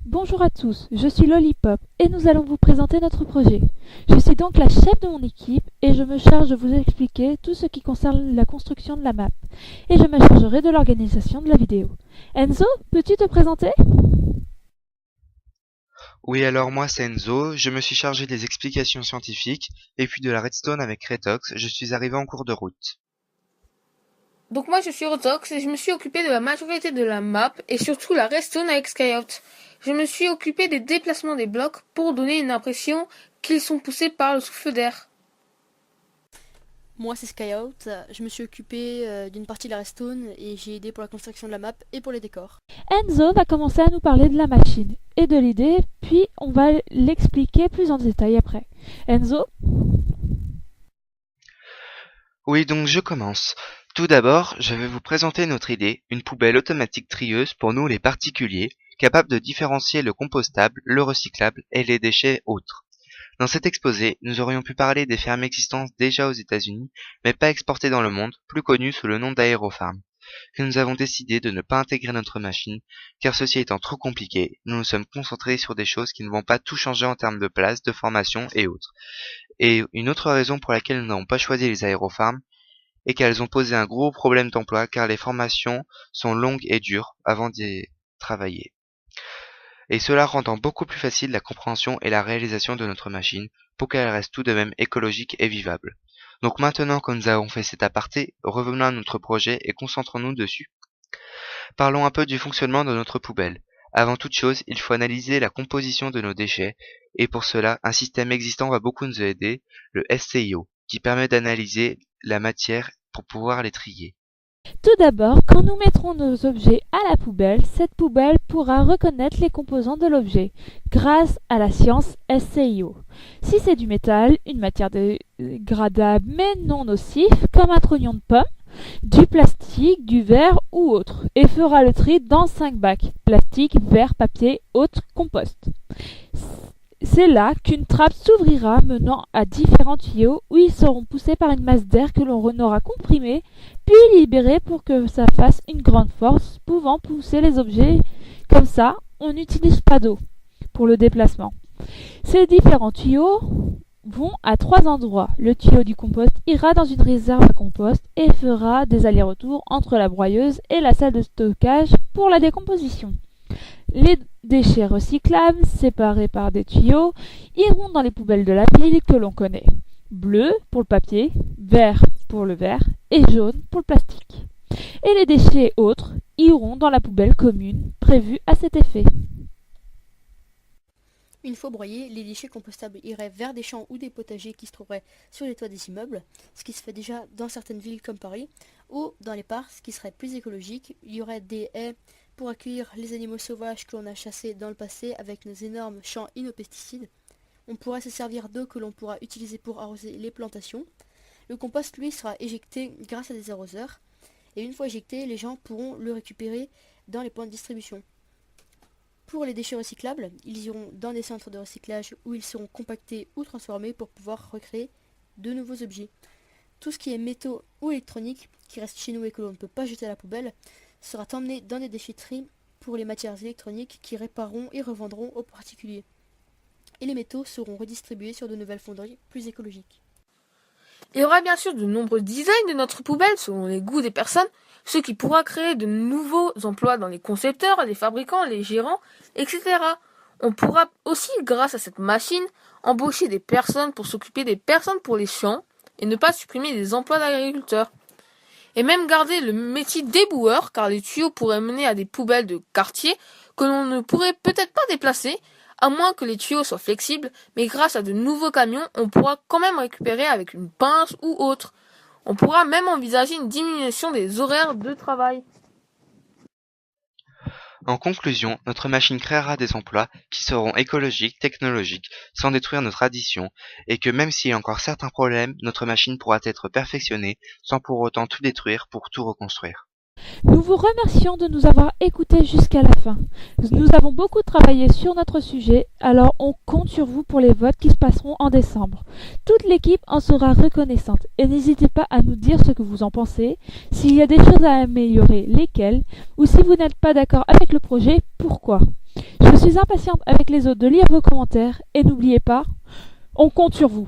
Bonjour à tous, je suis Lollipop et nous allons vous présenter notre projet. Je suis donc la chef de mon équipe et je me charge de vous expliquer tout ce qui concerne la construction de la map. Et je me chargerai de l'organisation de la vidéo. Enzo, peux-tu te présenter? Oui, alors moi c'est Enzo, je me suis chargé des explications scientifiques et puis de la redstone avec Retox, je suis arrivé en cours de route. Donc moi je suis Rotox et je me suis occupé de la majorité de la map et surtout la redstone avec Skyhout. Je me suis occupé des déplacements des blocs pour donner une impression qu'ils sont poussés par le souffle d'air. Moi c'est Skyhout, je me suis occupé d'une partie de la redstone et j'ai aidé pour la construction de la map et pour les décors. Enzo va commencer à nous parler de la machine et de l'idée, puis on va l'expliquer plus en détail après. Enzo? Oui, donc je commence. Tout d'abord, je vais vous présenter notre idée, une poubelle automatique trieuse pour nous les particuliers, capable de différencier le compostable, le recyclable et les déchets autres. Dans cet exposé, nous aurions pu parler des fermes existantes déjà aux États-Unis, mais pas exportées dans le monde, plus connues sous le nom d'aérofarm, que nous avons décidé de ne pas intégrer notre machine, car ceci étant trop compliqué, nous nous sommes concentrés sur des choses qui ne vont pas tout changer en termes de place, de formation et autres. Et une autre raison pour laquelle nous n'avons pas choisi les aérofarms est qu'elles ont posé un gros problème d'emploi, car les formations sont longues et dures avant d'y travailler. Et cela rendant beaucoup plus facile la compréhension et la réalisation de notre machine pour qu'elle reste tout de même écologique et vivable. Donc maintenant que nous avons fait cet aparté, revenons à notre projet et concentrons-nous dessus. Parlons un peu du fonctionnement de notre poubelle. Avant toute chose, il faut analyser la composition de nos déchets, et pour cela, un système existant va beaucoup nous aider, le SCIO, qui permet d'analyser la matière pour pouvoir les trier. Tout d'abord, quand nous mettrons nos objets à la poubelle, cette poubelle pourra reconnaître les composants de l'objet grâce à la science SCIO. Si c'est du métal, une matière dégradable mais non nocif, comme un trognon de pomme, du plastique, du verre ou autre, et fera le tri dans 5 bacs plastique, verre, papier, autres, compost. C'est là qu'une trappe s'ouvrira menant à différents tuyaux où ils seront poussés par une masse d'air que l'on aura comprimée, puis libérée pour que ça fasse une grande force pouvant pousser les objets. Comme ça, on n'utilise pas d'eau pour le déplacement. Ces différents tuyaux vont à 3 endroits. Le tuyau du compost ira dans une réserve à compost et fera des allers-retours entre la broyeuse et la salle de stockage pour la décomposition. Les déchets recyclables, séparés par des tuyaux, iront dans les poubelles de la pile que l'on connaît. Bleu pour le papier, vert pour le verre et jaune pour le plastique. Et les déchets autres iront dans la poubelle commune prévue à cet effet. Une fois broyés, les déchets compostables iraient vers des champs ou des potagers qui se trouveraient sur les toits des immeubles, ce qui se fait déjà dans certaines villes comme Paris, ou dans les parcs, ce qui serait plus écologique. Il y aurait des haies pour accueillir les animaux sauvages que l'on a chassés dans le passé avec nos énormes champs inopesticides. On pourrait se servir d'eau que l'on pourra utiliser pour arroser les plantations. Le compost, lui, sera éjecté grâce à des arroseurs. Et une fois éjecté, les gens pourront le récupérer dans les points de distribution. Pour les déchets recyclables, ils iront dans des centres de recyclage où ils seront compactés ou transformés pour pouvoir recréer de nouveaux objets. Tout ce qui est métaux ou électronique qui reste chez nous et que l'on ne peut pas jeter à la poubelle sera emmené dans des déchetteries pour les matières électroniques qui répareront et revendront aux particuliers. Et les métaux seront redistribués sur de nouvelles fonderies plus écologiques. Il y aura bien sûr de nombreux designs de notre poubelle selon les goûts des personnes, ce qui pourra créer de nouveaux emplois dans les concepteurs, les fabricants, les gérants, etc. On pourra aussi, grâce à cette machine, embaucher des personnes pour s'occuper des personnes pour les champs et ne pas supprimer des emplois d'agriculteurs. Et même garder le métier d'éboueur, car les tuyaux pourraient mener à des poubelles de quartier que l'on ne pourrait peut-être pas déplacer, à moins que les tuyaux soient flexibles, mais grâce à de nouveaux camions, on pourra quand même récupérer avec une pince ou autre. On pourra même envisager une diminution des horaires de travail. En conclusion, notre machine créera des emplois qui seront écologiques, technologiques, sans détruire nos traditions, et que même s'il y a encore certains problèmes, notre machine pourra être perfectionnée sans pour autant tout détruire pour tout reconstruire. Nous vous remercions de nous avoir écoutés jusqu'à la fin. Nous avons beaucoup travaillé sur notre sujet, alors on compte sur vous pour les votes qui se passeront en décembre. Toute l'équipe en sera reconnaissante et n'hésitez pas à nous dire ce que vous en pensez, s'il y a des choses à améliorer, lesquelles, ou si vous n'êtes pas d'accord avec le projet, pourquoi. Je suis impatiente avec les autres de lire vos commentaires et n'oubliez pas, on compte sur vous.